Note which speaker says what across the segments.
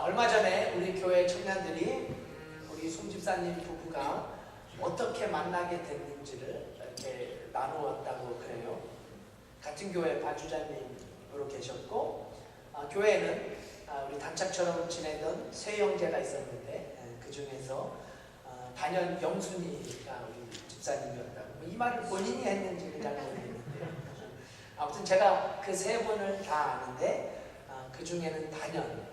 Speaker 1: 얼마 전에 우리 교회 청년들이 우리 송 집사님 부부가 어떻게 만나게 됐는지를 이렇게 나누었다고 그래요. 같은 교회 반주자님으로 계셨고, 교회에는 우리 단짝처럼 지내던 세 형제가 있었는데 그 중에서 단연 영순이가 우리 집사님이었다고. 이 말을 본인이 했는지는 잘 모르겠는데 아무튼 제가 그 세 분을 다 아는데 그 중에는 단연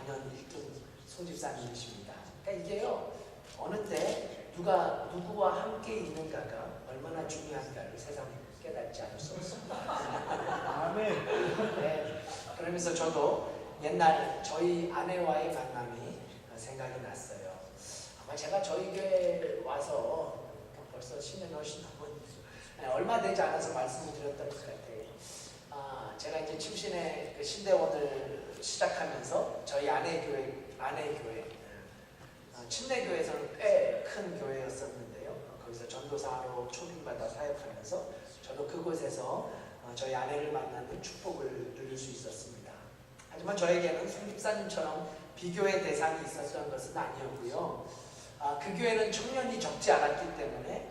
Speaker 1: 1등 송 집사님이십니다. 그러니까 이게요, 어느 때 누구와 함께 있는가가 얼마나 중요한가를 세상에 깨닫지 않을 수 없습니다.
Speaker 2: 아멘.
Speaker 1: 네, 그러면서 저도 옛날 저희 아내와의 만남이 생각이 났어요. 아마 제가 저희 교회에 와서 벌써 10년 훨씬 넘은, 얼마 되지 않아서 말씀을 드렸던 것 같아요. 제가 이제 침신의 그 신대원을 시작하면서 저희 아내 교회 침례교회에서는 꽤 큰 교회였었는데요. 거기서 전도사로 초빙받아 사역하면서 저도 그곳에서 저희 아내를 만나는 축복을 누릴 수 있었습니다. 하지만 저에게는 송 집사님처럼 비교의 대상이 있었던 것은 아니었고요. 그 교회는 청년이 적지 않았기 때문에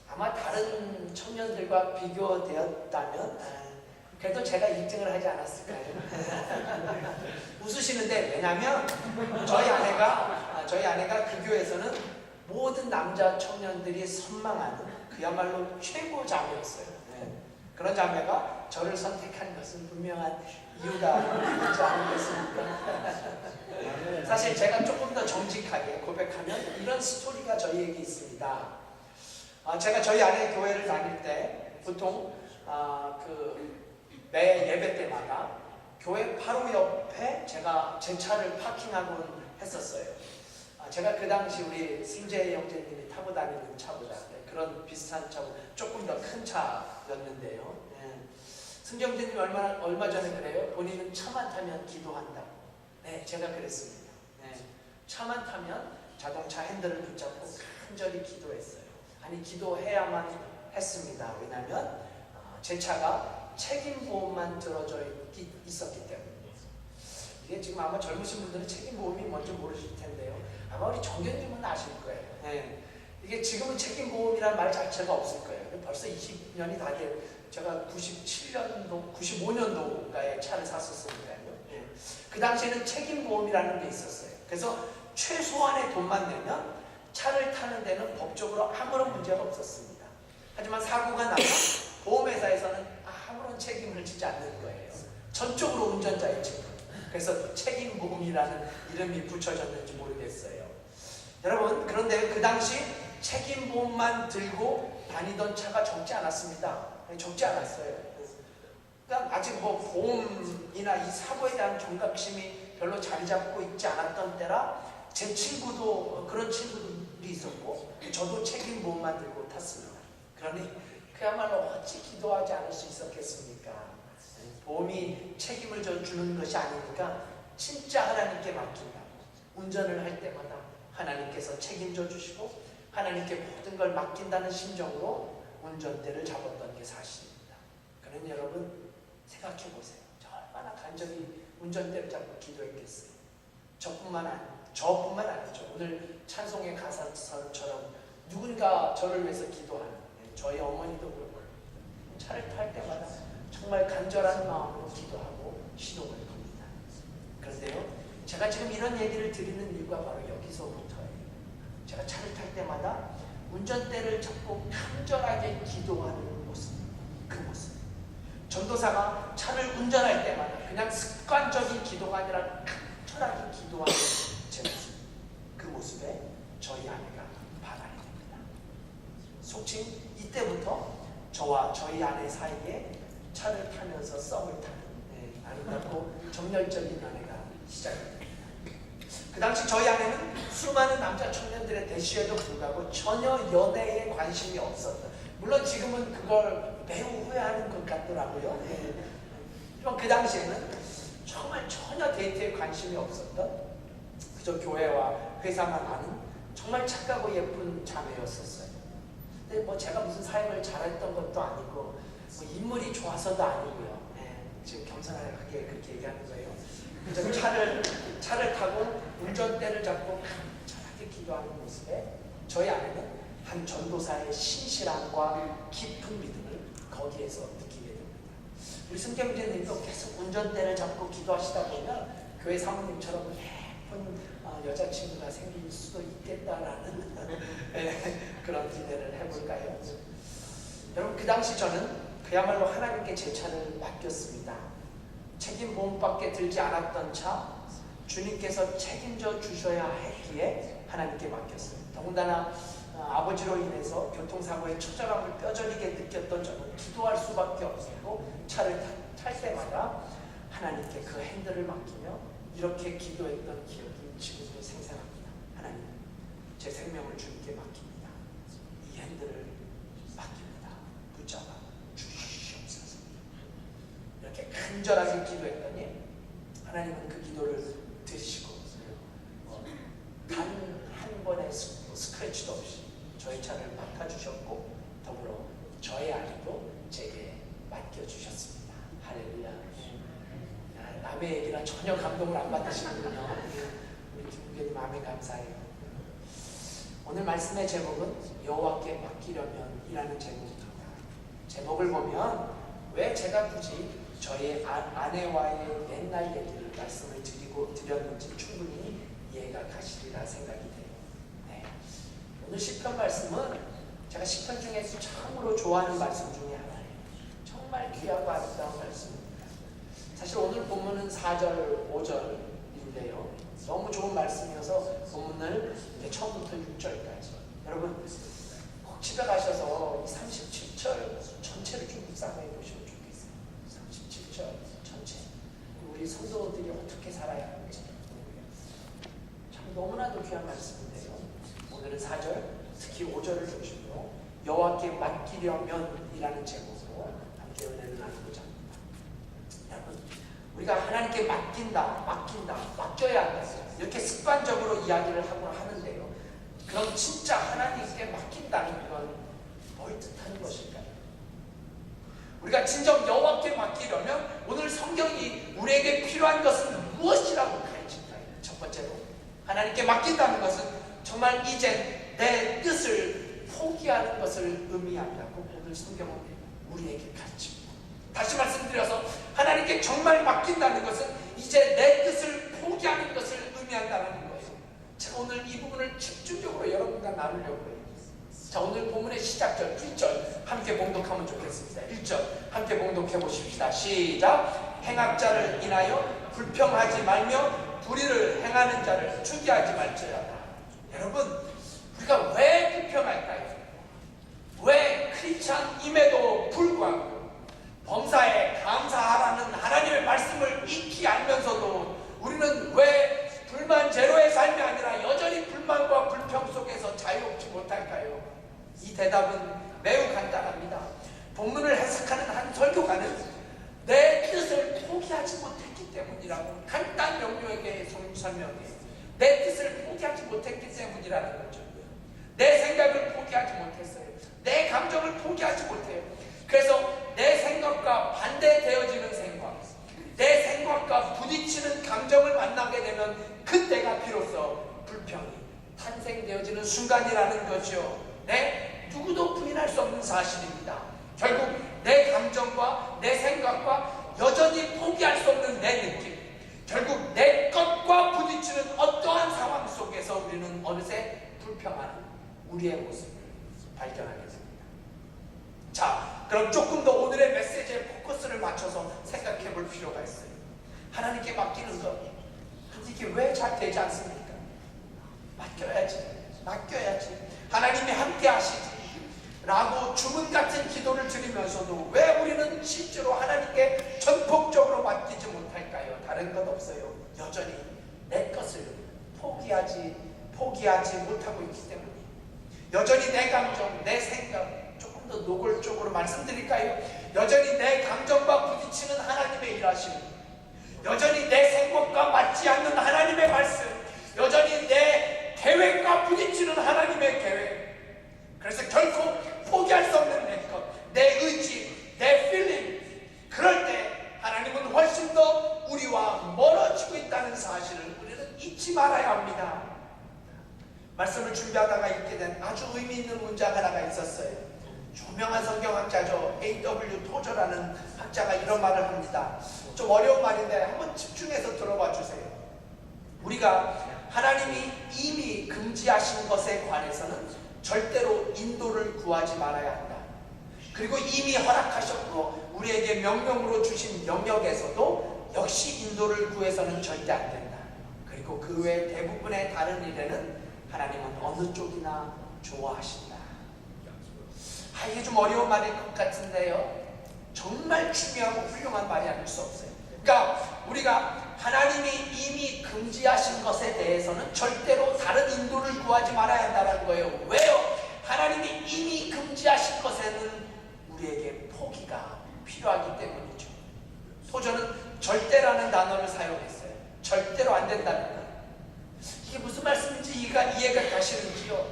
Speaker 1: 아마 다른 청년들과 비교되었다면 그래도 제가 1등을 하지 않았을까요? 웃으시는데, 왜냐하면 저희 아내가 그 교회에서는 모든 남자 청년들이 선망하는 그야말로 최고 자매였어요. 그런 자매가 저를 선택한 것은 분명한 이유가 있지 않겠습니까? 사실 제가 조금 더 정직하게 고백하면 이런 스토리가 저희에게 있습니다. 제가 저희 아내 교회를 다닐 때 보통 매 예배 때마다 교회 바로 옆에 제가 제 차를 파킹하곤 했었어요. 제가 그 당시 우리 승재 형제님이 타고 다니는 차보다 그런 비슷한 차고 조금 더 큰 차였는데요. 승재 형제님이 얼마 전에 그래요. 본인은 차만 타면 기도한다고. 네, 제가 그랬습니다. 차만 타면 자동차 핸들을 붙잡고 간절히 기도했어요. 아니, 기도해야만 했습니다. 왜냐하면 제 차가 책임보험만 들어져 있었기 때문에. 이게 지금 아마 젊으신 분들은 책임보험이 뭔지 모르실 텐데요. 아마 우리 정견님은 아실 거예요. 이게 지금은 책임보험이라는 말 자체가 없을 거예요. 벌써 20년이 다 돼. 제가 95년도가에 차를 샀었으니까요. 그 당시에는 책임보험이라는 게 있었어요. 그래서 최소한의 돈만 내면 차를 타는 데는 법적으로 아무런 문제가 없었습니다. 하지만 사고가 나면 보험회사에서는 아무런 책임을 지지 않는 거예요. 전적으로 운전자의 책임. 그래서 책임보험이라는 이름이 붙여졌는지 모르겠어요. 여러분, 그런데 그 당시 책임보험만 들고 다니던 차가 적지 않았습니다. 적지 않았어요. 그러니까 아직 보험이나 이 사고에 대한 경각심이 별로 자리 잡고 있지 않았던 때라 제 친구도 그런 친구들이 있었고 저도 책임보험만 들고 탔습니다. 그러니 그야말로 어찌 기도하지 않을 수 있었겠습니까? 보험이 책임을 주는 것이 아니니까 진짜 하나님께 맡긴다고. 운전을 할 때마다 하나님께서 책임져 주시고 하나님께 모든 걸 맡긴다는 심정으로 운전대를 잡았던 게 사실입니다. 그러니 여러분 생각해 보세요. 저 얼마나 간절히 운전대를 잡고 기도했겠어요. 저뿐만 아니죠. 오늘 찬송의 가사처럼 누군가 저를 위해서 기도하는 저희 어머니도 그렇고 차를 탈 때마다 정말 간절한 마음으로 기도하고 시동을 겁니다. 그런데요, 제가 지금 이런 얘기를 드리는 이유가 바로 여기서부터예요. 제가 차를 탈 때마다 운전대를 잡고 간절하게 기도하는 모습, 그 모습. 전도사가 차를 운전할 때마다 그냥 습관적인 기도가 아니라 간절하게 기도하는 제 모습, 그 모습에 저희 아내가 반하게 됩니다. 속칭 이때부터 저와 저희 아내 사이에 차를 타면서 썸을 타는 아름답고 정열적인 연애가 시작됩니다. 그 당시 저희 아내는 수많은 남자 청년들의 대시에도 불구하고 전혀 연애에 관심이 없었다. 물론 지금은 그걸 매우 후회하는 것 같더라고요. 하지만 그 당시에는 정말 전혀 데이트에 관심이 없었던, 그저 교회와 회사만 아는 정말 착하고 예쁜 자매였었어요. 근데 제가 무슨 사역을 잘했던 것도 아니고 인물이 좋아서도 아니고요. 지금 겸손하게 그렇게 얘기하는 거예요. 그래서 차를 타고 운전대를 잡고 간절하게 기도하는 모습에 저희 안에는 한 전도사의 신실함과 깊은 믿음을 거기에서 느끼게 됩니다. 우리 승경제님도 계속 운전대를 잡고 기도하시다 보면 교회 사모님처럼 예쁜 여자친구가 생길 수도 있겠다라는 그런 기대를 해볼까요? 여러분, 그 당시 저는 그야말로 하나님께 제 차를 맡겼습니다. 책임보험밖에 들지 않았던 차, 주님께서 책임져 주셔야 했기에 하나님께 맡겼어요. 더군다나 아버지로 인해서 교통사고의 처절함을 뼈저리게 느꼈던 저는 기도할 수밖에 없었고 차를 탈 때마다 하나님께 그 핸들을 맡기며 이렇게 기도했던 기억이 지금도 생생합니다. 하나님, 제 생명을 주님께 맡깁니다. 이 핸들을 맡깁니다. 붙잡아 주시옵소서. 이렇게 간절하게 기도했더니 하나님은 그 기도를 들으시고 단 한 번의 스크래치도 없이 저희 차를 맡아주셨고 더불어 저의 아내도 제게 맡겨주셨습니다. 할렐루야. 남의 얘기랑 전혀 감동을 안 받으시는군요. 우리 김국현님 아멘 감사해요. 오늘 말씀의 제목은 여호와께 맡기려면 이라는 제목입니다. 제목을 보면 왜 제가 굳이 저희 아내와의 옛날 얘기를 말씀을 드렸는지 충분히 이해가 가시리라 생각이 돼요. 네. 오늘 시편 말씀은 제가 시편 중에서 참으로 좋아하는 말씀 중에 하나예요. 정말 귀하고 아름다운 말씀입니다. 사실 오늘 본문은 4절, 5절인데요. 너무 좋은 말씀이어서 본문을 이제 처음부터 6절까지. 여러분, 꼭 집에 가셔서 37절 전체를 좀 묵상해 보시면 좋겠어요. 37절 전체. 우리 성도들이 어떻게 살아야 하는지. 참 너무나도 귀한 말씀인데요. 오늘은 4절, 특히 5절을 중심으로 여호와께 맡기려면 이라는 제목으로 함께 은혜를 나누고자 합니다. 여러분, 우리가 하나님께 맡겨야 한다. 이렇게 습관적으로 이야기를 하고 하는데요. 그럼 진짜 하나님께 맡긴다는 건 뭘 뜻하는 것일까요? 우리가 진정 여호와께 맡기려면 오늘 성경이 우리에게 필요한 것은 무엇이라고 가르칠까요? 첫 번째로 하나님께 맡긴다는 것은 정말 이제 내 뜻을 포기하는 것을 의미한다고 오늘 성경은 우리에게 가르칩니다. 다시 말씀드려서 하나님께 정말 맡긴다는 것은 이제 내 뜻을 포기하는 것을 의미한다는 거예요. 제가 오늘 이 부분을 집중적으로 여러분과 나누려고 해요. 자, 오늘 본문의 시작절 1절 함께 봉독하면 좋겠습니다. 1절 함께 봉독해 보십시다. 시작. 행악자를 인하여 불평하지 말며 불의를 행하는 자를 추기하지 말지어다. 여러분, 우리가 왜 불평할까요? 왜 크리스찬임에도 불구하고 범사에 감사하라는 하나님의 말씀을 익히 알면서도 우리는 왜 불만 제로의 삶이 아니라 여전히 불만과 불평 속에서 자유롭지 못할까요? 이 대답은 매우 간단합니다. 본문을 해석하는 한 설교가는 내 뜻을 포기하지 못했기 때문이라고 간단 명료하게 설명해요. 내 뜻을 포기하지 못했기 때문이라는 거죠. 내 생각을 포기하지 못했어요. 내 감정을 포기하지 못해요. 그래서 내 생각과 반대되어지는 생각, 내 생각과 부딪히는 감정을 만나게 되면 그때가 비로소 불평이 탄생되어지는 순간이라는 거죠. 네? 누구도 부인할 수 없는 사실입니다. 결국 내 감정과 내 생각과 여전히 포기할 수 없는 내 느낌, 결국 내 것과 부딪히는 어떠한 상황 속에서 우리는 어느새 불평하는 우리의 모습을 발견하게 됩니다. 자, 그럼 조금 더 오늘의 메시지에 포커스를 맞춰서 생각해 볼 필요가 있어요. 하나님께 맡기는 것, 이게 왜 잘 되지 않습니까? 맡겨야지. 하나님이 함께 하시지 라고 주문 같은 기도를 드리면서도 왜 우리는 실제로 하나님께 전폭적으로 맡기지 못할까요? 다른 것 없어요. 여전히 내 것을 포기하지 못하고 있기 때문에, 여전히 내 감정, 내 생각, 조금 더 노골적으로 말씀드릴까요? 여전히 내 감정과 부딪히는 하나님의 일하심, 여전히 내 생각과 맞지 않는 하나님의 말씀, 여전히 내 계획과 부딪히는 하나님의 계획. 그래서 결코 포기할 수 없는 내 것, 내 의지, 내 필링. 그럴 때 하나님은 훨씬 더 우리와 멀어지고 있다는 사실을 우리는 잊지 말아야 합니다. 말씀을 준비하다가 읽게 된 아주 의미 있는 문장 하나가 있었어요. 유명한 성경학자죠. A.W. 토저라는 학자가 이런 말을 합니다. 좀 어려운 말인데 한번 집중해서 들어봐 주세요. 우리가 하나님이 이미 금지하신 것에 관해서는 절대로 인도를 구하지 말아야 한다. 그리고 이미 허락하셨고 우리에게 명령으로 주신 영역에서도 역시 인도를 구해서는 절대 안 된다. 그리고 그 외 대부분의 다른 일에는 하나님은 어느 쪽이나 좋아하신다. 이게 좀 어려운 말일 것 같은데요, 정말 중요하고 훌륭한 말이 아닐 수 없어요. 그러니까 우리가 하나님이 이미 금지하신 것에 대해서는 절대로 다른 인도를 구하지 말아야 한다는 거예요. 왜요? 하나님이 이미 금지하신 것에는 우리에게 포기가 필요하기 때문이죠. 토저는 절대라는 단어를 사용했어요. 절대로 안 된다는 거예요. 이게 무슨 말씀인지 이해가 가시는지요?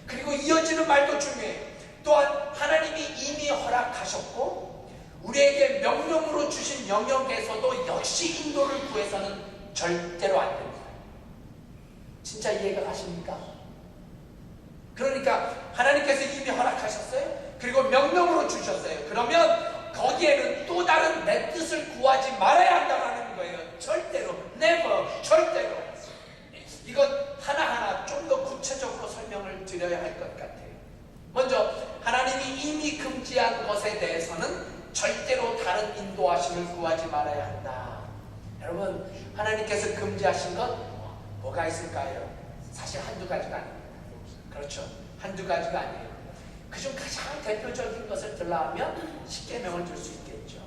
Speaker 1: 그리고 이어지는 말도 중요해요. 또한 하나님이 이미 허락하셨고 우리에게 명령으로 주신 영역에서도 역시 인도를 구해서는 절대로 안 됩니다. 진짜 이해가 가십니까? 그러니까 하나님께서 이미 허락하셨어요. 그리고 명령으로 주셨어요. 그러면 거기에는 또 다른 내 뜻을 구하지 말아야 한다는 거예요. 절대로, never, 절대로. 이건 하나하나 좀 더 구체적으로 설명을 드려야 할 것 같아요. 먼저 하나님이 이미 금지한 것에 대해서는 절대로 다른 인도하심을 구하지 말아야 한다. 여러분, 하나님께서 금지하신 것 뭐가 있을까요? 사실 한두 가지가 아닙니다. 그렇죠? 한두 가지가 아니에요. 그중 가장 대표적인 것을 들라하면 십계명을 들 수 있겠죠.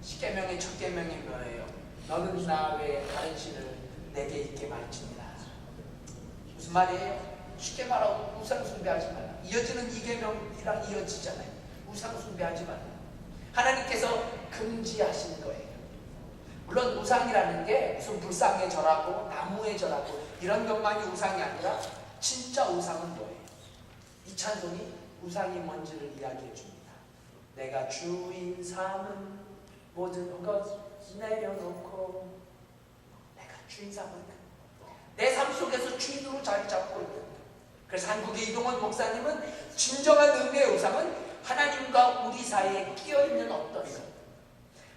Speaker 1: 십계명의 첫 계명이 뭐예요? 너는 나 외에 다른 신을 내게 있게 말지니라. 무슨 말이에요? 쉽게 말하고 우상 숭배하지 말라. 이어지는 이 계명이랑 이어지잖아요. 우상 숭배하지 말라. 하나님께서 금지하신 거예요. 물론 우상이라는 게 무슨 불상에 절하고 나무에 절하고 이런 것만이 우상이 아니라 진짜 우상은 뭐예요? 이 찬송이 우상이 뭔지를 이야기해 줍니다. 내가 주인 삼은 모든 것 내려놓고, 내가 주인 삼은 내 삶 속에서 주인으로 자리 잡고 있는 것. 그래서 한국의 이동원 목사님은 진정한 의미의 우상은 하나님과 우리 사이에 끼어있는 어떤 것,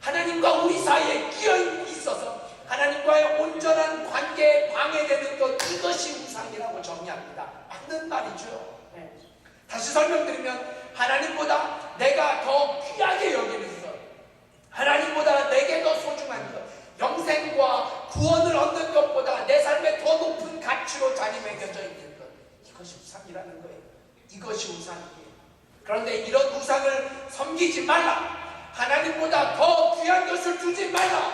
Speaker 1: 하나님과 우리 사이에 끼어있어서 하나님과의 온전한 관계에 방해되는 것, 이것이 우상이라고 정의합니다. 맞는 말이죠. 다시 설명드리면 하나님보다 내가 더 귀하게 여기는 것, 하나님보다 내게 더 소중한 것, 영생과 구원을 얻는 것보다 내 삶에 더 높은 가치로 자리매겨져 있는 것, 이것이 우상이라는 거예요. 이것이 우상이에요. 그런데 이런 우상을 섬기지 말라. 하나님보다 더 귀한 것을 두지 말라.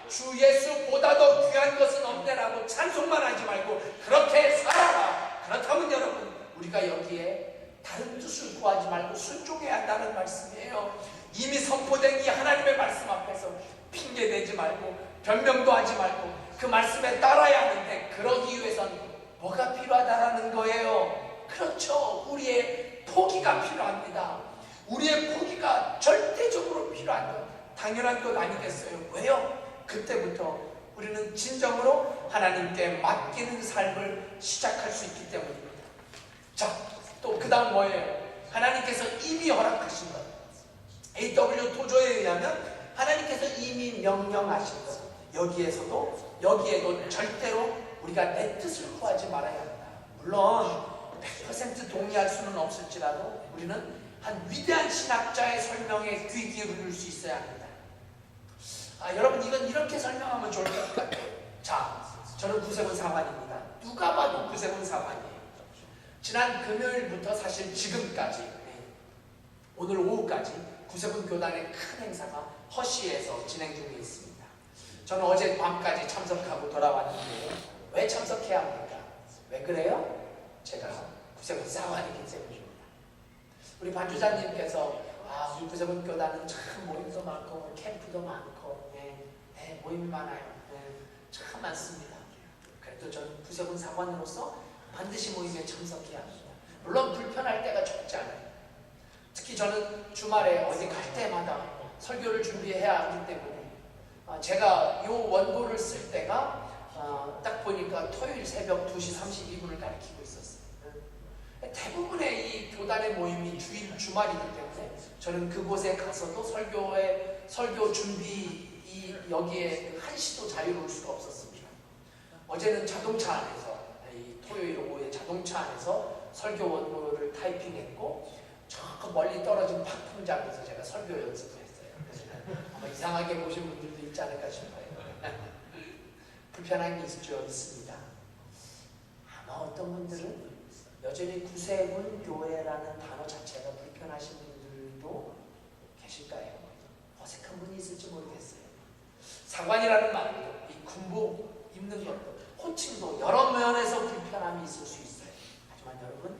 Speaker 1: 주 예수보다 더 귀한 것은 없네라고 찬송만 하지 말고 그렇게 살아라. 그렇다면 여러분, 우리가 여기에 다른 뜻을 구하지 말고 순종해야 한다는 말씀이에요. 이미 선포된 이 하나님의 말씀 앞에서 핑계대지 말고 변명도 하지 말고 그 말씀에 따라야 하는데, 그러기 위해선 뭐가 필요하다라는 거예요. 그렇죠. 우리의 포기가 필요합니다. 우리의 포기가 절대적으로 필요한 것, 당연한 것 아니겠어요? 왜요? 그때부터 우리는 진정으로 하나님께 맡기는 삶을 시작할 수 있기 때문입니다. 자, 또 그 다음 뭐예요? 하나님께서 이미 허락하신 것. A.W. 토저에 의하면 하나님께서 이미 명령하신 것, 여기에도 절대로 우리가 내 뜻을 구하지 말아야 한다. 물론 100% 동의할 수는 없을지라도 우리는 한 위대한 신학자의 설명에 귀 기울일 수 있어야 합니다. 여러분, 이건 이렇게 설명하면 좋을 것 같아요. 자, 저는 구세군 사관입니다. 누가 봐도 구세군 사관이에요. 지난 금요일부터 사실 지금까지, 오늘 오후까지 구세군 교단의 큰 행사가 허시에서 진행 중에 있습니다. 저는 어제 밤까지 참석하고 돌아왔는데요. 왜 참석해야 합니까? 왜 그래요? 제가 구세군 사관이기 때문입니다. 우리 반주자님께서 우리 구세군 교단은 참 모임도 많고 캠프도 많고 모임이 많아요. 참 많습니다. 그래도 저는 구세군 사관으로서 반드시 모임에 참석해야 합니다. 물론 불편할 때가 적지 않아요. 특히 저는 주말에 어디 갈 때마다 설교를 준비해야 하기 때문에 제가 이 원고를 쓸 때가 딱 보니까 토요일 새벽 2시 32분을 가리키고 있었어요. 대부분의 이 교단의 모임이 주말이기 때문에 저는 그곳에 가서도 설교 준비 여기에 한시도 자유로울 수가 없었습니다. 어제는 자동차 안에서 이 토요일 오후에 자동차 안에서 설교 원고를 타이핑했고 저 멀리 떨어진 파풍장에서 제가 설교 연습을 했어요. 그래서 아마 이상하게 보신 분들도 있지 않을까 싶어요. 불편한 게 있습니다. 아마 어떤 분들은 여전히 구세군 교회라는 단어 자체가 불편하신 분들도 계실까요? 어색한 분이 있을지 모르겠어요. 사관이라는 말도 이 군복 입는 것도 호칭도 여러 면에서 불편함이 있을 수 있어요. 하지만 여러분,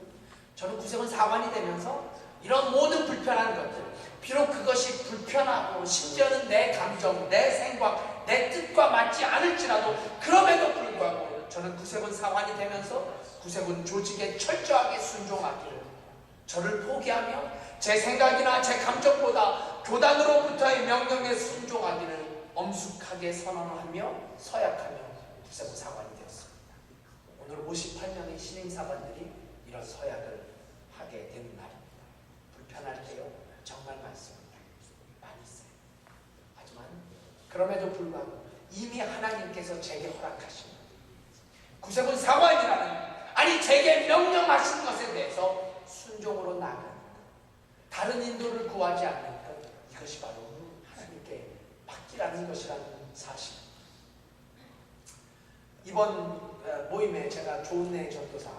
Speaker 1: 저는 구세군 사관이 되면서 이런 모든 불편한 것들, 비록 그것이 불편하고 심지어는 내 감정, 내 생각, 내 뜻과 맞지 않을지라도 그럼에도 불구하고 저는 구세군 사관이 되면서 구세군 조직에 철저하게 순종하기를, 저를 포기하며 제 생각이나 제 감정보다 교단으로부터의 명령에 순종하기를 엄숙하게 선언하며 서약하며 구세군 사관이 되었습니다. 오늘 58명의 신임사관들이 이런 서약을 하게 되는 날입니다. 불편할 때요, 정말 많습니다. 많이 있어요. 하지만 그럼에도 불구하고 이미 하나님께서 제게 허락하신 구세군 사관이라는, 아니 제게 명령하신 것에 대해서 순종으로 나아가는 것, 다른 인도를 구하지 않는 것, 이것이 바로 하나님께 맡기라는 것이라는 사실. 이번 모임에 제가 조은혜 전도사,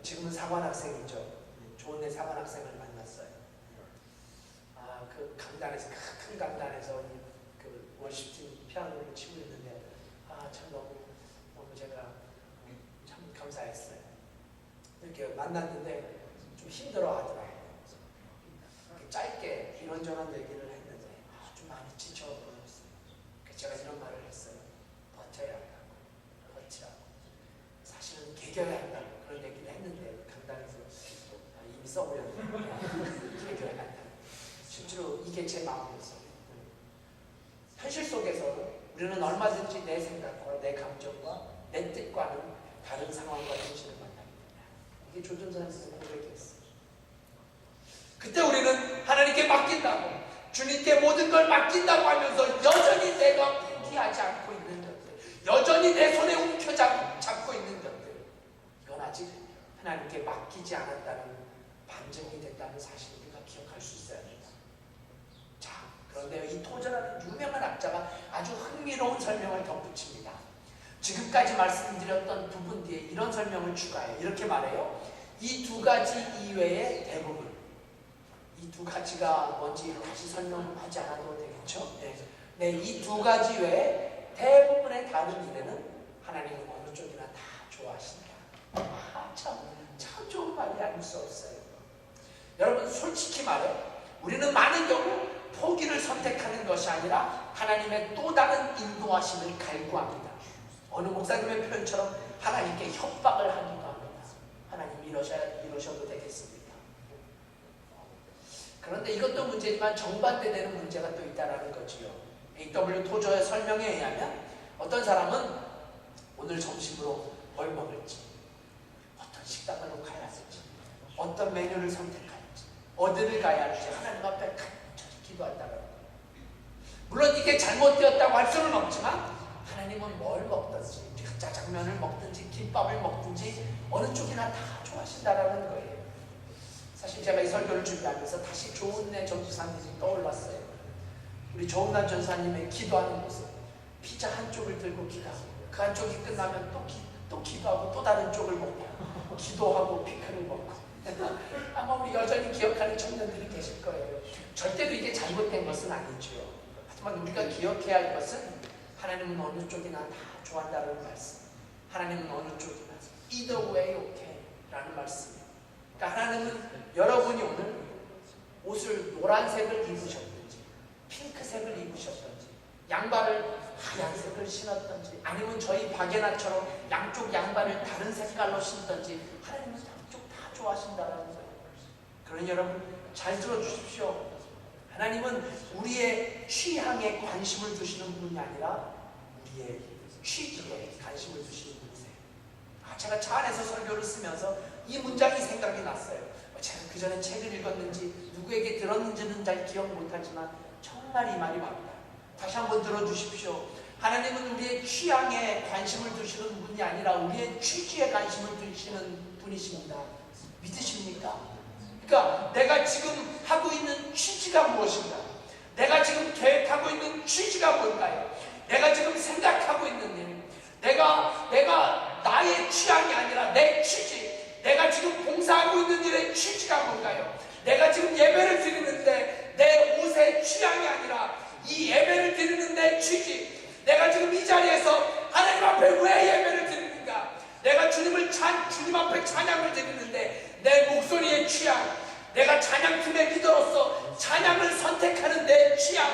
Speaker 1: 지금은 사관학생이죠, 조은혜 사관학생을 만났어요. 그 강단에서, 큰 강단에서 그 월십팀 피아노를 치고 있는데 참 너무 제가 참 감사했어요. 이렇게 만났는데 좀 힘들어 하더라고요. 짧게 이런저런 얘기를 했는데 좀 많이 지쳐 보였어요. 그래서 제가 이런 말을 했어요. 버텨야 한다고, 버티라고. 사실은 개겨야 한다고 그런 얘기를 했는데 강단에서 이미 써버렸는데 개겨야 한다. 실제로 이게 제 마음이었어요. 현실 속에서 우리는 얼마든지 내 생각과 내 감정과 내 뜻과는 다른 상황과 현실을 만납니다. 이게 조전선생님의 고백이었어요. 그때 우리는 하나님께 맡긴다고, 주님께 모든 걸 맡긴다고 하면서 여전히 내가 포기하지 않고 있는 것들, 여전히 내 손에 움켜잡고 있는 것들, 이건 아직 하나님께 맡기지 않았다는 반증이 된다는 사실을 우리가 기억할 수 있어야 합니다. 자, 그런데 이 토저라는 유명한 학자가 아주 흥미로운 설명을 덧붙입니다. 지금까지 말씀드렸던 부분 뒤에 이런 설명을 추가해요. 이렇게 말해요. 이 두 가지 이외의 대부분, 이 두 가지가 뭔지 다시 설명하지 않아도 되겠죠? 네, 이 두 가지 외에 대부분의 다른 일에는 하나님은 어느 쪽이나 다 좋아하신다. 참 좋은 말이 아닐 수 없어요. 여러분, 솔직히 말해 우리는 많은 경우 포기를 선택하는 것이 아니라 하나님의 또 다른 인도하심을 갈구합니다. 어느 목사님의 표현처럼 하나님께 협박을 하기도 합니다. 하나님 이러셔도 되겠습니까? 그런데 이것도 문제지만 정반대되는 문제가 또 있다는 거지요. A.W. 토저의 설명에 의하면 어떤 사람은 오늘 점심으로 뭘 먹을지, 어떤 식당으로 가야 할지, 어떤 메뉴를 선택할지, 어디를 가야 할지 하나님 앞에 간절히 기도한다는 거예요. 물론 이게 잘못되었다고 할 수는 없지만 하나님은 뭘 먹든지, 짜장면을 먹든지 김밥을 먹든지 어느 쪽이나 다 좋아하신다라는 거예요. 사실 제가 이 설교를 준비하면서 다시 조은혜 전도사님이 떠올랐어요. 우리 조은남 전사님의 기도하는 모습, 피자 한쪽을 들고 기도하고 그 한쪽이 끝나면 또 기도하고 또 다른 쪽을 먹고 기도하고 피클을 먹고 아마 우리 여전히 기억하는 청년들이 계실 거예요. 절대로 이게 잘못된 것은 아니죠. 하지만 우리가 기억해야 할 것은 하나님은 어느 쪽이나 다 좋아한다는 말씀, 하나님은 어느 쪽이나 either way okay 라는 말씀이에요. 그러니까 하나님은 여러분이 오늘 옷을 노란색을 입으셨든지 핑크색을 입으셨든지 양발을 하얀색을 신었든지 아니면 저희 박예나처럼 양쪽 양발을 다른 색깔로 신든지 하나님은 양쪽 다 좋아하신다는 거예요. 그러니 여러분 잘 들어주십시오. 하나님은 우리의 취향에 관심을 두시는 분이 아니라 우리의 취지에 관심을 두시는 분이세요. 제가 차 안에서 설교를 쓰면서 이 문장이 생각이 났어요. 제가 그 전에 책을 읽었는지 누구에게 들었는지는 잘 기억 못하지만 정말 이 말이 맞다. 다시 한번 들어주십시오. 하나님은 우리의 취향에 관심을 두시는 분이 아니라 우리의 취지에 관심을 두시는 분이십니다. 믿으십니까? 그러니까 내가 지금 하고 있는 취지가 무엇인가? 내가 지금 계획하고 있는 취지가 뭘까요? 내가 지금 생각하고 있는 일, 내가 나의 취향이 아니라 내 취지, 내가 지금 봉사하고 있는 일의 취지가 뭔가요? 내가 지금 예배를 드리는데 내 옷의 취향이 아니라 이 예배를 드리는 내 취지, 내가 지금 이 자리에서 하나님 앞에 왜 예배를 드리는가? 내가 주님 앞에 찬양을 드리는데 내 목소리의 취향, 내가 찬양팀의 리더로서 찬양을 선택하는 내 취향,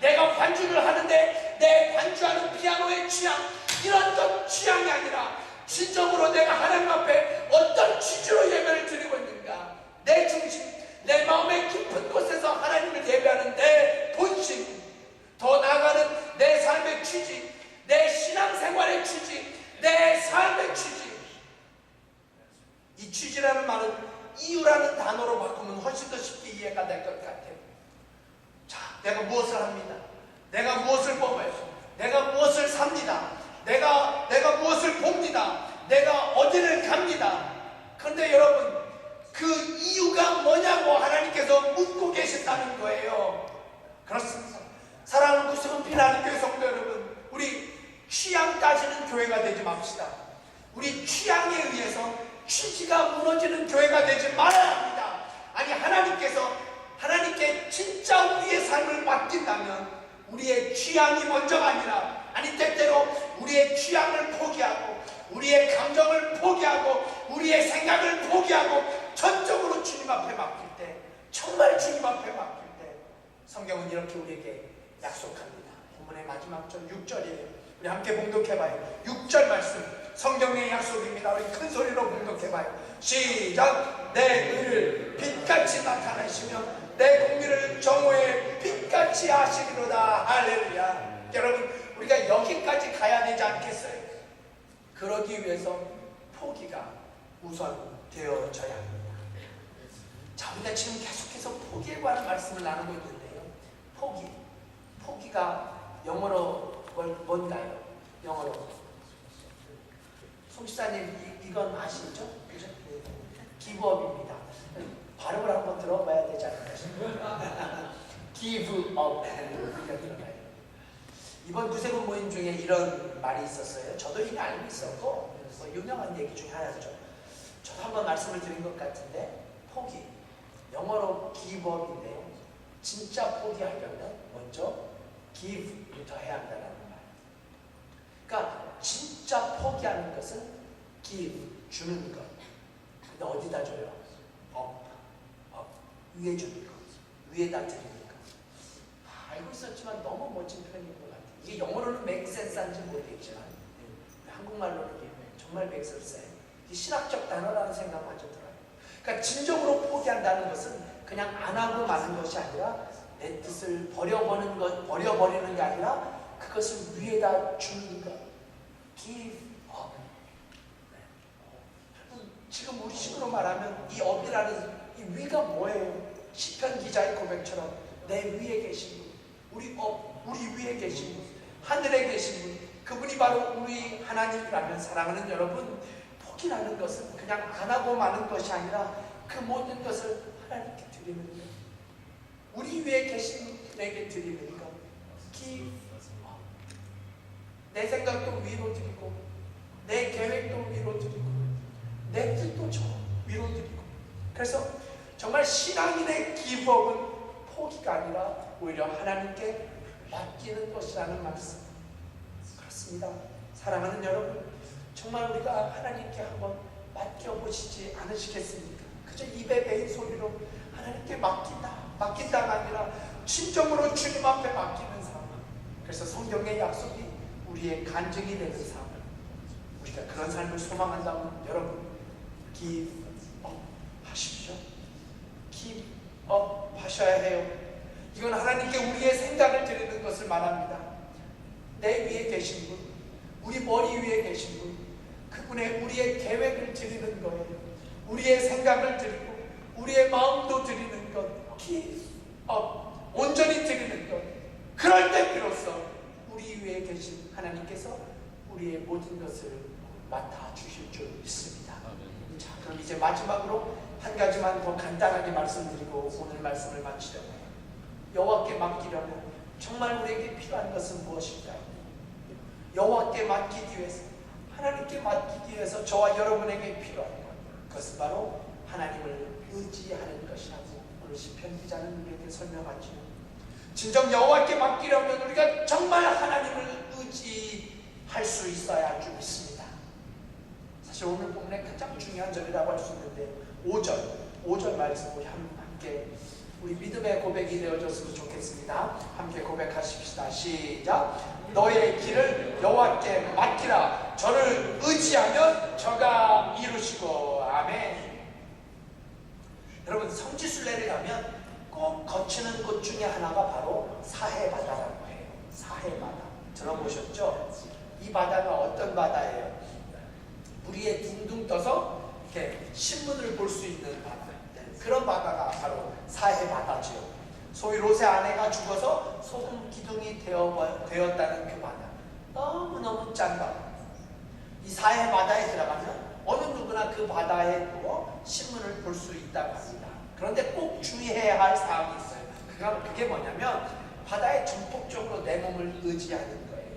Speaker 1: 내가 반주를 하는데 내 반주하는 피아노의 취향, 이런 것 취향이 아니라 진정으로 내가 하나님 앞에 어떤 취지로 예배를 드리고 있는가? 내 중심, 내 마음의 깊은 곳에서 하나님을 예배하는 내 본심, 더 나아가는 내 삶의 취지, 내 신앙생활의 취지, 내 삶의 취지. 이 취지라는 말은 이유라는 단어로 바꾸면 훨씬 더 쉽게 이해가 될 것 같아요. 자, 내가 무엇을 합니다. 내가 무엇을 뽑아요. 내가 무엇을 삽니다. 내가 무엇을 봅니다. 내가 어디를 갑니다. 그런데 여러분, 그 이유가 뭐냐고 하나님께서 묻고 계신다는 거예요. 그렇습니다. 사랑하는 구성은 피나는 교회 성도 여러분, 우리 취향 따지는 교회가 되지 맙시다. 우리 취향에 의해서 취지가 무너지는 교회가 되지 말아야 합니다. 아니, 하나님께 진짜 우리의 삶을 맡긴다면 우리의 취향이 먼저가 아니라, 아니 때때로 우리의 취향을 포기하고 우리의 감정을 포기하고 우리의 생각을 포기하고 전적으로 주님 앞에 맡길 때, 정말 주님 앞에 맡길 때 성경은 이렇게 우리에게 약속합니다. 본문의 마지막 절 6절이에요. 우리 함께 봉독해봐요. 6절 말씀, 성경의 약속입니다. 우리 큰 소리로 봉독해봐요. 시작. 내 의를 빛같이 나타내시며 내 공의를 정오의 빛같이 하시리로다. 할렐루야. 여러분, 우리가 여기까지 가야 되지 않겠어요? 그러기 위해서 포기가 우선 되어져야 합니다. 자, 우리가 지금 계속해서 포기에 관한 말씀을 나누고 있는데요. 포기가 영어로 뭔가요? 영어로 송시사님 이건 아시죠? 그죠? 기브업입니다. 발음을 한번 들어봐야 되지 않을까? 기브업. 이번 구세군 모임 중에 이런 말이 있었어요. 저도 이미 알고 있었고 유명한 얘기 중에 하나죠. 저도 한번 말씀을 드린 것 같은데, 포기, 영어로 기브업인데요. 진짜 포기하려면 먼저 give부터 해야 한다는 말. 그러니까 진짜 포기하는 것은 give, 주는 것. 근데 어디다 줘요? 위에 주는 것, 위에다 드리는 것. 알고 있었지만 너무 멋진 표현인 것 같아요. 이게 영어로는 make sense인지 모르겠지만 한국말로는 정말 make sense. 이 신학적 단어라는 생각마저 들어요. 그러니까 진정으로 포기한다는 것은 그냥 안 하고 마는 것이 아니라 내 뜻을 버려버리는 게 아니라 그것을 위에다 주는 것. give up. 지금 우리 식으로 말하면 이 업이라는 이 위가 뭐예요? 시편 기자의 고백처럼 내 위에 계신 분, 우리 위에 계신 분, 하늘에 계신 분, 그분이 바로 우리 하나님이라면, 사랑하는 여러분, 포기라는 것은 그냥 안 하고 마는 것이 아니라 그 모든 것을 하나님께 드리는 것, 우리 위에 계신 분에게 드리는 것. 내 생각도 위로 드리고, 내 계획도 위로 드리고, 내 뜻도 저 위로 드리고. 그래서 정말 신앙인의 기브업은 포기가 아니라 오히려 하나님께 맡기는 것이라는 말씀. 그렇습니다. 사랑하는 여러분, 정말 우리가 하나님께 한번 맡겨보시지 않으시겠습니까? 그저 입에 배인 소리로 하나님께 맡긴다가 아니라 진정으로 주님 앞에 맡기는 삶. 그래서 성경의 약속이 우리의 간증이 되는 삶. 우리가 그런 삶을 소망한다면 여러분, give up 하십시오. give up 하셔야 해요. 이건 하나님께 우리의 생각을 드리는 것을 말합니다. 내 위에 계신 분, 우리 머리 위에 계신 분, 그분의 우리의 계획을 드리는 거예요. 우리의 생각을 드리고 우리의 마음도 드리는 것, 온전히 드리는 것. 그럴 때 비로소 우리 위에 계신 하나님께서 우리의 모든 것을 맡아주실 줄 믿습니다. 자, 그럼 이제 마지막으로 한 가지만 더 간단하게 말씀드리고 오늘 말씀을 마치려고 해요. 여호와께 맡기려면 정말 우리에게 필요한 것은 무엇일까요? 여호와께 맡기기 위해서, 하나님께 맡기기 위해서 저와 여러분에게 필요한 것, 그것은 바로 하나님을 의지하는 것이라고 오늘 시편 기자는 우리에게 설명하지요. 진정 여호와께 맡기려면 우리가 정말 하나님을 의지할 수 있어야 할 줄 믿습니다. 사실 오늘 본문의 가장 중요한 절이라고 할 수 있는데 5절 말씀 우리 함께 우리 믿음의 고백이 되어졌으면 좋겠습니다. 함께 고백하십시다. 시작. 너의 길을 여호와께 맡기라. 저를 의지하면 저가 이루시고. 아멘. 여러분, 성지순례를 가면 꼭 거치는 곳 중에 하나가 바로 사해바다라고 해요. 사해바다 들어보셨죠? 이 바다가 어떤 바다예요? 물 위에 둥둥 떠서 이렇게 신문을 볼 수 있는 바다. 그런 바다가 바로 사해바다죠. 소위 롯의 아내가 죽어서 소금 기둥이 되었다는 그 바다. 너무너무 짠 바다. 이 사해바다에 들어가면 어느 누구나 그 바다에 누워 신문을 볼 수 있다고 합니다. 그런데 꼭 주의해야 할 사항이 있어요. 그게 뭐냐면 바다에 전폭적으로 내 몸을 의지하는 거예요.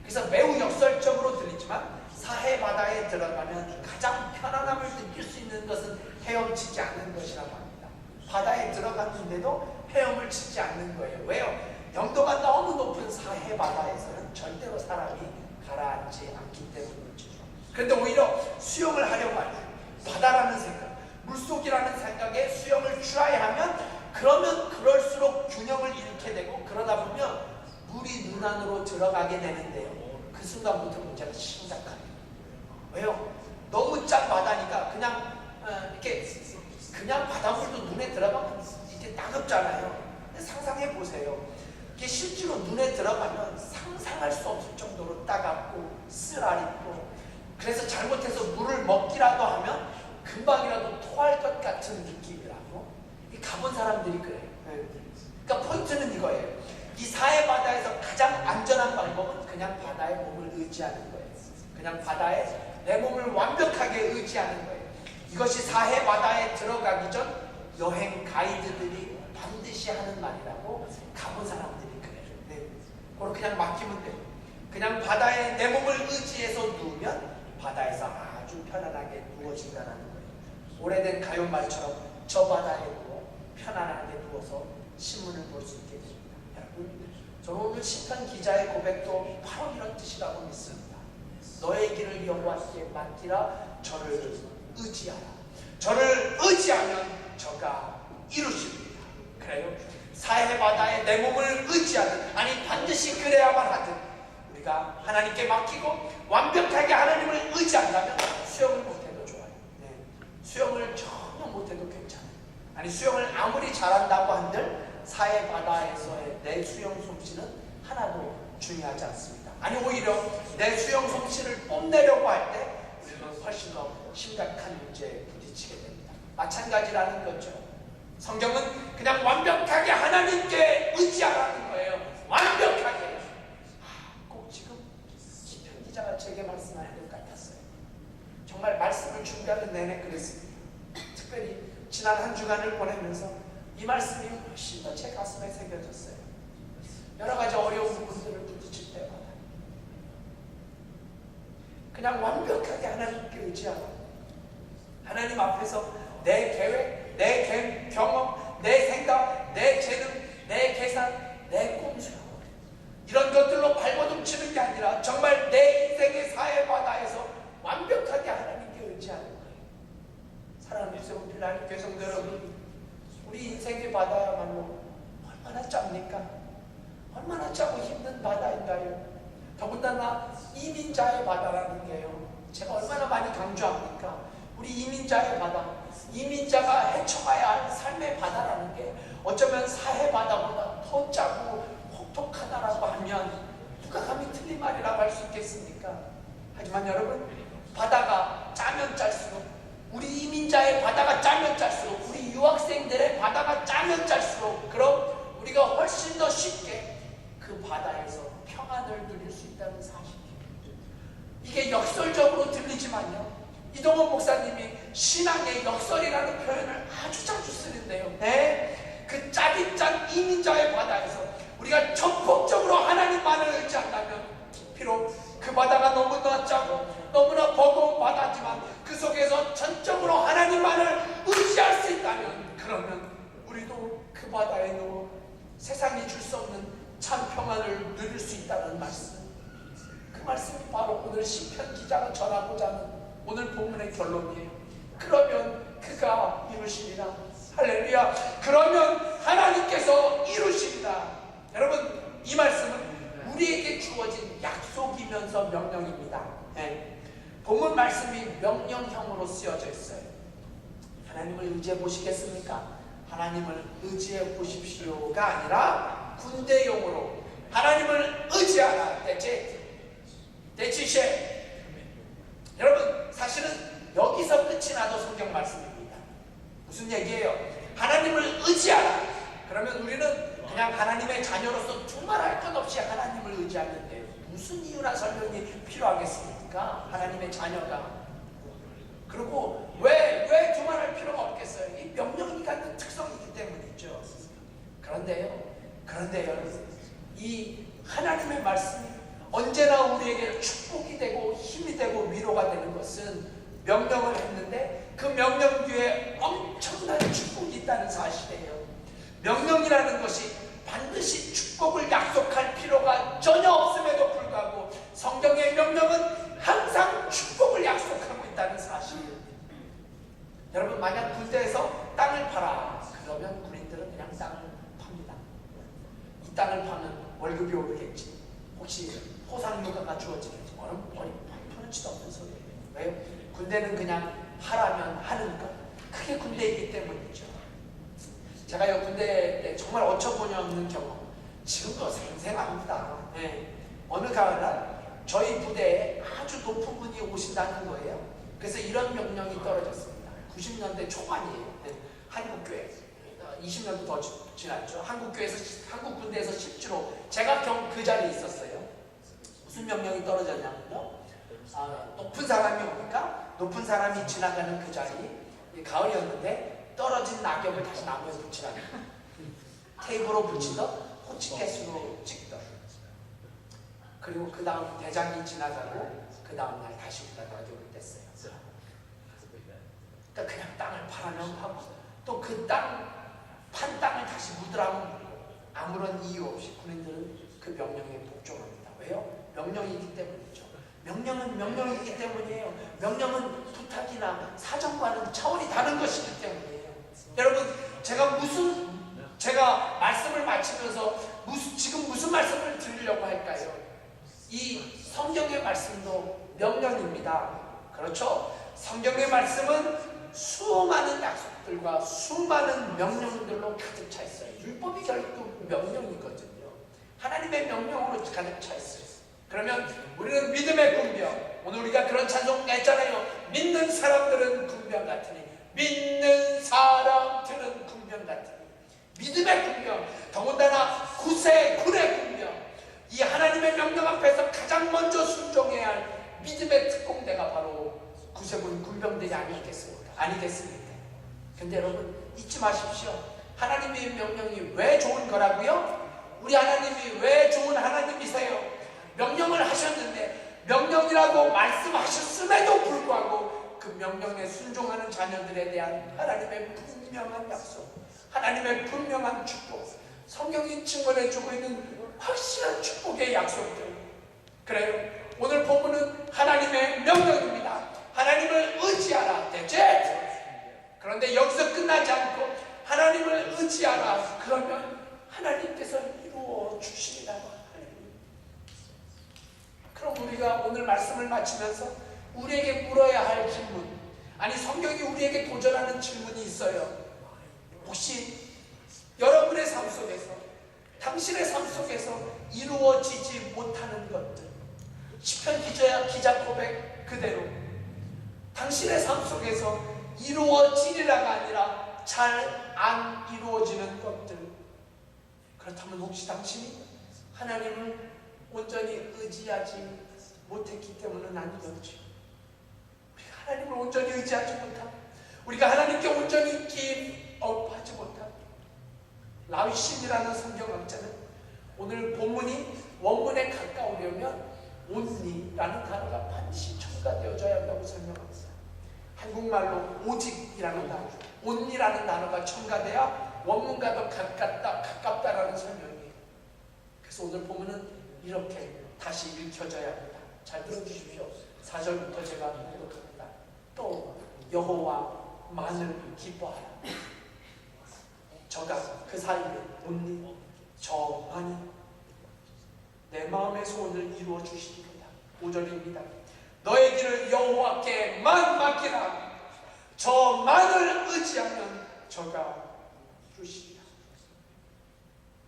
Speaker 1: 그래서 매우 역설적으로 들리지만 사해바다에 들어가면 가장 편안함을 느낄 수 있는 것은 헤엄치지 않는 것이라고 합니다. 바다에 들어갔는데도 헤엄을 치지 않는 거예요. 왜요? 영도가 너무 높은 사해바다에서는 절대로 사람이 가라앉지 않기 때문이죠. 그런데 오히려 수영을 하려고 할 때 바다라는 생각, 물속이라는 생각에 수영을 트라이하면 그러면 그럴수록 균형을 잃게 되고 그러다 보면 물이 눈 안으로 들어가게 되는데요. 그 순간부터 문제가 심각합니다. 왜요? 너무 짠 바다니까 그냥 바닷물도 눈에 들어가면 이게 따갑잖아요. 상상해 보세요. 이게 실제로 눈에 들어가면 상상할 수 없을 정도로 따갑고 쓰라리고, 그래서 잘못해서 물을 먹기라도 하면 금방이라도 토할 것 같은 느낌이라고. 가본 사람들이 그래요. 그러니까 포인트는 이거예요. 이 사해바다에서 가장 안전한 방법은 그냥 바다에 몸을 의지하는 거예요. 그냥 바다에 내 몸을 완벽하게 의지하는 거예요. 이것이 사해바다에 들어가기 전 여행 가이드들이 반드시 하는 말이라고. 가본 사람들이 그래요. 네. 그걸 그냥 맡기면 돼요. 그냥 바다에 내 몸을 의지해서 누우면 바다에서 아주 편안하게 누워진다는 거예요. 오래된 가요말처럼 저 바다에 누워 편안하게 누워서 신문을 볼 수 있게 됩니다. 여러분, 저는 오늘 시편 기자의 고백도 바로 이런 뜻이라고 믿습니다. 너의 길을 여호와께 맡기라. 저를 의지하라. 저를 의지하면 저가 이루십니다. 그래요? 사해바다에 내 몸을 의지하듯, 아니 반드시 그래야만 하듯 우리가 하나님께 맡기고 완벽하게 하나님을 의지한다면 수영을 못해도 좋아요. 네. 수영을 전혀 못해도 괜찮아요. 아니 수영을 아무리 잘한다고 한들 사해바다에서의 내 수영 솜씨는 하나도 중요하지 않습니다. 아니 오히려 내 수영 솜씨를 뽐내려고 할 때 우리는 훨씬 더 심각한 문제에 부딪히게 됩니다. 마찬가지라는 거죠. 성경은 그냥 완벽하게 하나님께 의지하라는 거예요. 완벽하게. 꼭 지금 시편 기자가 제게 말씀하는 것 같았어요. 정말 말씀을 준비하는 내내 그랬습니다. 특별히 지난 한 주간을 보내면서 이 말씀이 훨씬 더 제 가슴에 새겨졌어요. 여러 가지 어려운 부분들을 부딪힐 때마다 그냥 완벽하게 하나님께 의지하고 하나님 앞에서 내 계획, 내 경험, 내 생각, 내 재능, 내 계산, 내 꼼수 이런 것들로 발버둥 치는 게 아니라 정말 내 인생의 사해바다에서 완벽하게 하나님께 의지하는 거예요. 사랑하는 주세요. 교성도 여러분, 우리 인생의 바다야말로 얼마나 짭니까? 얼마나 짜고 힘든 바다인가요? 더군다나 이민자의 바다라는 게요, 제가 얼마나 많이 강조합니까? 우리 이민자의 바다, 이민자가 헤쳐가야 할 삶의 바다라는 게 어쩌면 사해 바다보다 더 짜고 혹독하다라고 하면 누가 감히 틀린 말이라고 할 수 있겠습니까? 하지만 여러분, 바다가 짜면 짤수록, 우리 이민자의 바다가 짜면 짤수록, 우리 유학생들의 바다가 짜면 짤수록, 그럼 우리가 훨씬 더 쉽게 그 바다에서 평안을 누릴 수 있다는 사실이에요. 이게 역설적으로 들리지만요, 이동원 목사님이 신앙의 역설이라는 표현을 아주 자주 쓰는데요. 네? 그 짜디 짠 이민자의 바다에서 우리가 적극적으로 하나님만을 의지한다면, 비록 그 바다가 너무나 짜고 너무나 버거운 바다지만 그 속에서 전적으로 하나님만을 의지할 수 있다면, 그러면 우리도 그 바다에 누워 세상이 줄 수 없는 참 평안을 누릴 수 있다는 말씀. 그 말씀이 바로 오늘 시편 기자가 전하고자 하는 오늘 본문의 결론이에요. 그러면 그가 이루시리라. 할렐루야. 그러면 하나님께서 이루시리라. 여러분, 이 말씀은 우리에게 주어진 약속이면서 명령입니다. 네. 본문 말씀이 명령형으로 쓰여져 있어요. 하나님을 의지해 보시겠습니까? 하나님을 의지해 보십시오가 아니라 군대용으로 하나님을 의지하라. 대치셰. 여러분, 사실은 여기서 끝이 나도 성경 말씀입니다. 무슨 얘기예요? 하나님을 의지하라. 그러면 우리는 그냥 하나님의 자녀로서 두말할 것 없이 하나님을 의지하는데 무슨 이유나 설명이 필요하겠습니까? 하나님의 자녀가. 그리고 왜 두말할 필요가 없겠어요? 이 명령이 갖는 특성이기 때문이죠. 그런데요, 이 하나님의 말씀이 언제나 우리에게 축복이 되고 힘이 되고 위로가 되는 것은 명령을 했는데 그 명령 뒤에 엄청난 축복이 있다는 사실이에요. 명령이라는 것이 반드시 축복을 약속할 필요가 전혀 없음에도 불구하고 성경의 명령은 항상 축복을 약속하고 있다는 사실이에요. 여러분, 만약 군대에서 땅을 팔아, 그러면 군인들은 그냥 땅을 팝니다. 이 땅을 파면 월급이 오르겠지, 혹시 포상휴가가 주어지겠지, 파는지도 없는 소리예요. 왜요? 군대는 그냥 하라면 하는 것, 그게 군대이기 때문이죠. 제가 군대 때 정말 어처구니없는 경험, 지금도 생생합니다. 네. 어느 가을날 저희 부대에 아주 높은 분이 오신다는 거예요. 그래서 이런 명령이 떨어졌습니다. 90년대 초반이에요. 네. 한국교회, 20년도 더 지났죠. 한국 군대에서 10주로 제가 그 자리에 있었어요. 무슨 명령이 떨어졌냐면요, 높은 사람이 오니까 높은 사람이 지나가는 그 자리, 가을이었는데 떨어진 낙엽을 다시 나무에 붙이라는, 테이프로 붙이던 호치켓으로 찍던. 그리고 그 다음 대장이 지나가고 그 다음 날 다시 낙엽을 뗐어요. 그러니까 그냥 땅을 팔아면 하고 또 그 판 땅을 다시 묻으라면 묻고, 아무런 이유 없이 군인들은 그 명령에 복종합니다. 왜요? 명령이기 때문이죠. 명령은 명령이기 때문이에요. 명령은 부탁이나 사정과는 차원이 다른 것이기 때문이에요. 여러분, 제가 말씀을 마치면서 지금 무슨 말씀을 드리려고 할까요? 이 성경의 말씀도 명령입니다. 그렇죠? 성경의 말씀은 수많은 약속들과 수많은 명령들로 가득 차 있어요. 율법이 결국 명령이거든요. 하나님의 명령으로 가득 차 있어요. 그러면 우리는 믿음의 군병, 오늘 우리가 그런 찬송 했잖아요. 믿는 사람들은 군병 같으니, 믿는 사람들은 군병 같으니, 믿음의 군병, 더군다나 군의 군병, 이 하나님의 명령 앞에서 가장 먼저 순종해야 할 믿음의 특공대가 바로 구세군 군병들이 아니겠습니까? 근데 여러분, 잊지 마십시오. 하나님의 명령이 왜 좋은 거라고요? 우리 하나님이 왜 좋은 하나님이세요? 명령을 하셨는데, 명령이라고 말씀하셨음에도 불구하고 그 명령에 순종하는 자녀들에 대한 하나님의 분명한 약속, 하나님의 분명한 축복, 성경이 증언해주고 있는 확실한 축복의 약속들. 그래요, 오늘 본문은 하나님의 명령입니다. 하나님을 의지하라. 대체. 그런데 여기서 끝나지 않고 하나님을 의지하라. 그러면 하나님께서 이루어 주시리라. 그럼 우리가 오늘 말씀을 마치면서 우리에게 물어야 할 질문, 아니, 성경이 우리에게 도전하는 질문이 있어요. 혹시 여러분의 삶 속에서, 당신의 삶 속에서 이루어지지 못하는 것들, 시편 기자 고백 그대로 당신의 삶 속에서 이루어지리라가 아니라 잘 안 이루어지는 것들, 그렇다면 혹시 당신이 하나님을 온전히 의지하지 못했기 때문은 아니겠지. 우리가 하나님을 온전히 의지하지 못함, 우리가 하나님께 온전히 기업하지 못함. 라위신이라는 성경학자는 오늘 본문이 원문에 가까우려면 온리라는 단어가 반드시 첨가되어져야 한다고 설명합니다. 한국말로 오직이라는 단어, 온리라는 단어가 첨가돼야 원문과 더 가깝다라는 설명이에요. 그래서 오늘 본문은 이렇게 다시 읽혀져야 합니다. 잘 들어주십시오. 4절부터 제가 읽도록합니다. 또 여호와만을 기뻐하라. 저가 그 사이에 온리 저만이 내 마음의 소원을 이루어 주시리로다. 5절입니다. 너의 길을 여호와께만 맡기라. 저만을 의지하면 저가 이루시리라.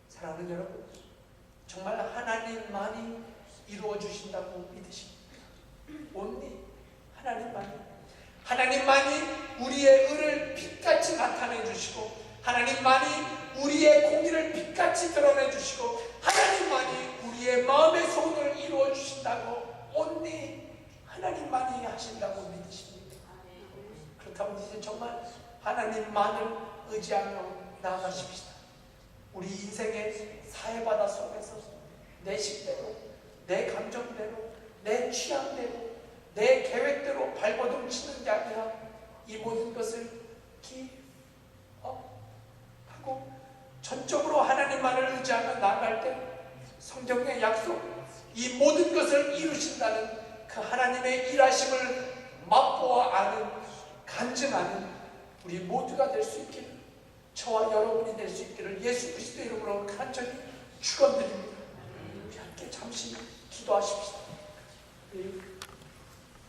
Speaker 1: 사랑하는 여러분, 정말 하나님만이 이루어 주신다고 믿으십니까? 온리 하나님만이 우리의 의를 빛같이 나타내 주시고, 하나님만이 우리의 공의를 빛같이 드러내 주시고, 하나님만이 우리의 마음의 소원을 이루어 주신다고, 온리 하나님만이 하신다고 믿으십니까? 그렇다면 이제 정말 하나님만을 의지하며 나아가십시다. 우리 인생의 사해바다 속에서 내 식대로, 내 감정대로, 내 취향대로, 내 계획대로 발버둥 치는 게 아니라 이 모든 것을 하고 전적으로 하나님만을 의지하며 나아갈 때 성경의 약속, 이 모든 것을 이루신다는 그 하나님의 일하심을 맛보아 아는, 간증하는 우리 모두가 될 수 있기를, 저와 여러분이 될 수 있기를 예수 그리스도의 이름으로 간절히 축원드립니다. 우리 함께 잠시 기도하십시다.